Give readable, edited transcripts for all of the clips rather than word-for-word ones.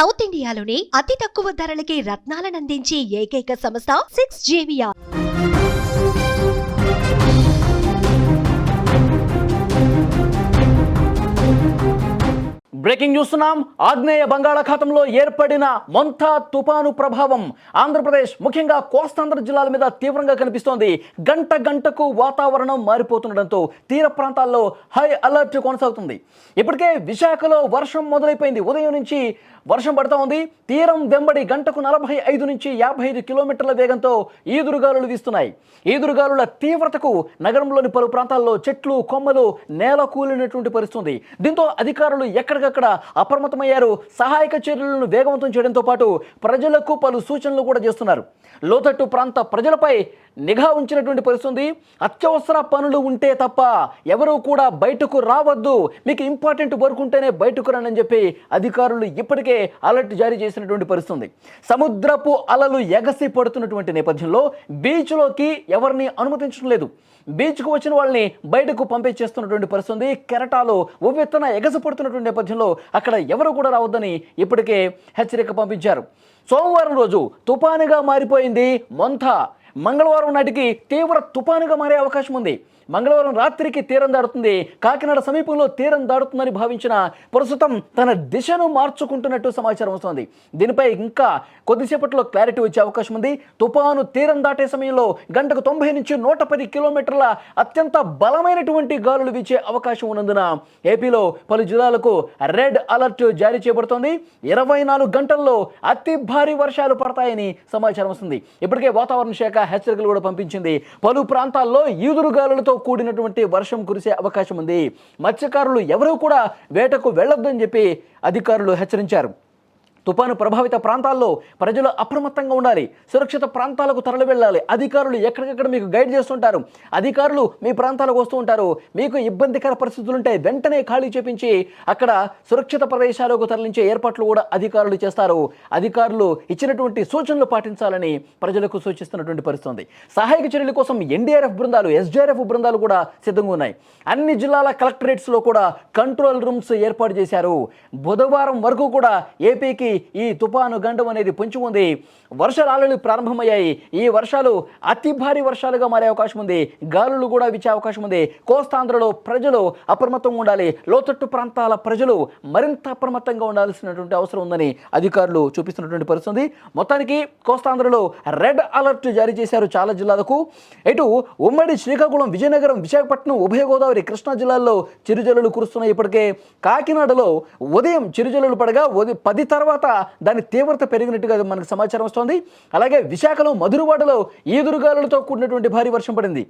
South ఇండియాలోనే అతి తక్కువ ధరలకి రత్నాలనందించే ఏకైక సంస్థ 6JVR. బ్రేకింగ్ చూస్తున్నాం. ఆగ్నేయ బంగాళాఖాతంలో ఏర్పడిన మొంతా తుపాను ప్రభావం ఆంధ్రప్రదేశ్ ముఖ్యంగా కోస్తాంధ్ర జిల్లాల మీద తీవ్రంగా కనిపిస్తోంది. గంట గంటకు వాతావరణం మారిపోతుండటంతో తీర ప్రాంతాల్లో హై అలర్ట్ కొనసాగుతుంది. ఇప్పటికే విశాఖలో వర్షం మొదలైపోయింది. ఉదయం నుంచి వర్షం పడుతూ ఉంది. తీరం వెంబడి గంటకు 45 నుంచి 55 కిలోమీటర్ల వేగంతో ఈదురుగాలులు వీస్తున్నాయి. ఈదురుగాలుల తీవ్రతకు నగరంలోని పలు ప్రాంతాల్లో చెట్లు కొమ్మలు నేల కూలినటువంటి పరిస్థితుంది. దీంతో అధికారులు ఎక్కడికక్కడ అప్రమత్తమయ్యారు. సహాయక చర్యలను వేగవంతం చేయడంతో పాటు ప్రజలకు పలు సూచనలు కూడా చేస్తున్నారు. లోతట్టు ప్రాంత ప్రజలపై నిఘా ఉంచినటువంటి పరిస్థితుంది. అత్యవసర పనులు ఉంటే తప్ప ఎవరూ కూడా బయటకు రావద్దు, మీకు ఇంపార్టెంట్ వర్క్ ఉంటేనే బయటకు రండి చెప్పి అధికారులు ఇప్పటికే అలర్ట్ జారీ చేసినటువంటి పరిస్థితుంది. సముద్రపు అలలు ఎగసి పడుతున్నటువంటి నేపథ్యంలో బీచ్లోకి ఎవరిని అనుమతించడం లేదు. బీచ్కు వచ్చిన వాళ్ళని బయటకు పంపించేస్తున్నటువంటి పరిస్థితుంది. కెరటాలు ఉవ్వెత్తున ఎగసి పడుతున్నటువంటి నేపథ్యంలో అక్కడ ఎవరు కూడా రావద్దని ఇప్పటికే హెచ్చరిక పంపించారు. సోమవారం రోజు తుపానుగా మారిపోయింది మొంతా. మంగళవారం నాటికి తీవ్ర తుపానుగా మారే అవకాశం ఉంది. మంగళవారం రాత్రికి తీరం దాడుతుంది. కాకినాడ సమీపంలో తీరం దాడుతుందని భావించిన ప్రస్తుతం తన దిశను మార్చుకుంటున్నట్టు సమాచారం వస్తుంది. దీనిపై ఇంకా కొద్దిసేపట్లో క్లారిటీ వచ్చే అవకాశం ఉంది. తుపాను తీరం దాటే సమయంలో గంటకు 90 నుంచి 110 కిలోమీటర్ల అత్యంత బలమైనటువంటి గాలులు వీచే అవకాశం ఉన్నందున ఏపీలో పలు జిల్లాలకు రెడ్ అలర్ట్ జారీ చేయబడుతోంది. 24 గంటల్లో అతి భారీ వర్షాలు పడతాయని సమాచారం వస్తుంది. ఇప్పటికే వాతావరణ శాఖ హెచ్చరికలు కూడా పంపించింది. పలు ప్రాంతాల్లో ఈదురుగాలులతో కూడినటువంటి వర్షం కురిసే అవకాశం ఉంది. మత్స్యకారులు ఎవరూ కూడా వేటకు వెళ్ళొద్దని చెప్పి అధికారులు హెచ్చరించారు. తుపాను ప్రభావిత ప్రాంతాల్లో ప్రజలు అప్రమత్తంగా ఉండాలి. సురక్షిత ప్రాంతాలకు తరలి వెళ్ళాలి. అధికారులు ఎక్కడికక్కడ మీకు గైడ్ చేస్తుంటారు. అధికారులు మీ ప్రాంతాలకు వస్తూ ఉంటారు. మీకు ఇబ్బందికర పరిస్థితులు ఉంటే వెంటనే ఖాళీ చేపించి అక్కడ సురక్షిత ప్రదేశాలకు తరలించే ఏర్పాట్లు కూడా అధికారులు చేస్తారు. అధికారులు ఇచ్చినటువంటి సూచనలు పాటించాలని ప్రజలకు సూచిస్తున్నటువంటి పరిస్థితి. సహాయక చర్యల కోసం ఎన్డీఆర్ఎఫ్ బృందాలు, ఎస్డీఆర్ఎఫ్ బృందాలు కూడా సిద్ధంగా ఉన్నాయి. అన్ని జిల్లాల కలెక్టరేట్స్లో కూడా కంట్రోల్ రూమ్స్ ఏర్పాటు చేశారు. బుధవారం వరకు కూడా ఏపీకి ఈ తుపాను గండం అనేది పొంచి ఉంది. వర్షాలు ఆల్రెడీ ప్రారంభమయ్యాయి. ఈ వర్షాలు అతి భారీ వర్షాలుగా మారే అవకాశం ఉంది. గాలులు కూడా వీచే అవకాశం ఉంది. కోస్తాంధ్రలో ప్రజలు అప్రమత్తంగా ఉండాలి. లోతట్టు ప్రాంతాల ప్రజలు మరింత అప్రమత్తంగా ఉండాల్సినటువంటి అవసరం ఉందని అధికారులు చూపిస్తున్నటువంటి పరిస్థితి. మొత్తానికి కోస్తాంధ్రలో రెడ్ అలర్ట్ జారీ చేశారు చాలా జిల్లాలకు. ఇటు ఉమ్మడి శ్రీకాకుళం, విజయనగరం, విశాఖపట్నం, ఉభయ గోదావరి, కృష్ణా జిల్లాల్లో చిరుజల్లులు కురుస్తున్నాయి. ఇప్పటికే కాకినాడలో ఉదయం చిరుజల్లులు పడగా 10 తర్వాత దాని తీవ్రత పెరిగినట్టుగా మనకు సమాచారం వస్తోంది. అలాగే విశాఖలో, మధురవాడలో ఈదురుగాలులతో కూడినటువంటి భారీ వర్షం పడింది.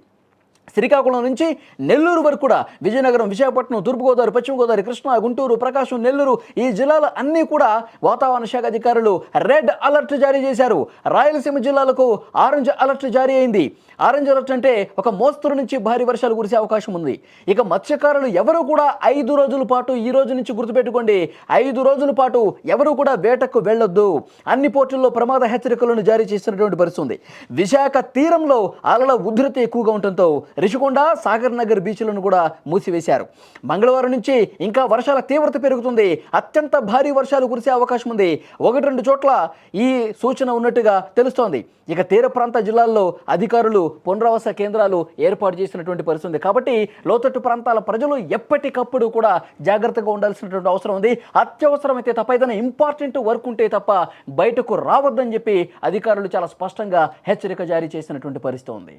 శ్రీకాకుళం నుంచి నెల్లూరు వరకు కూడా విజయనగరం, విశాఖపట్నం, తూర్పుగోదావరి, పశ్చిమ గోదావరి, కృష్ణా, గుంటూరు, ప్రకాశం, నెల్లూరు ఈ జిల్లాలు అన్నీ కూడా వాతావరణ శాఖ అధికారులు రెడ్ అలర్ట్ జారీ చేశారు. రాయలసీమ జిల్లాలకు ఆరెంజ్ అలర్ట్ జారీ అయింది. ఆరెంజ్ అలర్ట్ అంటే ఒక మోస్తరు నుంచి భారీ వర్షాలు కురిసే అవకాశం ఉంది. ఇక మత్స్యకారులు ఎవరు కూడా 5 రోజుల పాటు, ఈ రోజు నుంచి గుర్తుపెట్టుకోండి, 5 రోజుల పాటు ఎవరు కూడా వేటకు వెళ్ళొద్దు. అన్ని పోర్టుల్లో ప్రమాద హెచ్చరికలను జారీ చేసినటువంటి పరిస్థితి. విశాఖ తీరంలో అలల ఉధృతి ఎక్కువగా ఉండటంతో రిషికొండ, సాగర్ నగర్ బీచ్లను కూడా మూసివేశారు. మంగళవారం నుంచి ఇంకా వర్షాల తీవ్రత పెరుగుతుంది. అత్యంత భారీ వర్షాలు కురిసే అవకాశం ఉంది. 1-2 చోట్ల ఈ సూచన ఉన్నట్టుగా తెలుస్తోంది. ఇక తీర ప్రాంత జిల్లాల్లో అధికారులు పునరావాస కేంద్రాలు ఏర్పాటు చేసినటువంటి పరిస్థితి. కాబట్టి లోతట్టు ప్రాంతాల ప్రజలు ఎప్పటికప్పుడు కూడా జాగ్రత్తగా ఉండాల్సినటువంటి అవసరం ఉంది. అత్యవసరమైతే తప్ప, ఏదైనా ఇంపార్టెంట్ వర్క్ ఉంటే తప్ప బయటకు రావద్దని చెప్పి అధికారులు చాలా స్పష్టంగా హెచ్చరిక జారీ చేసినటువంటి పరిస్థితి ఉంది.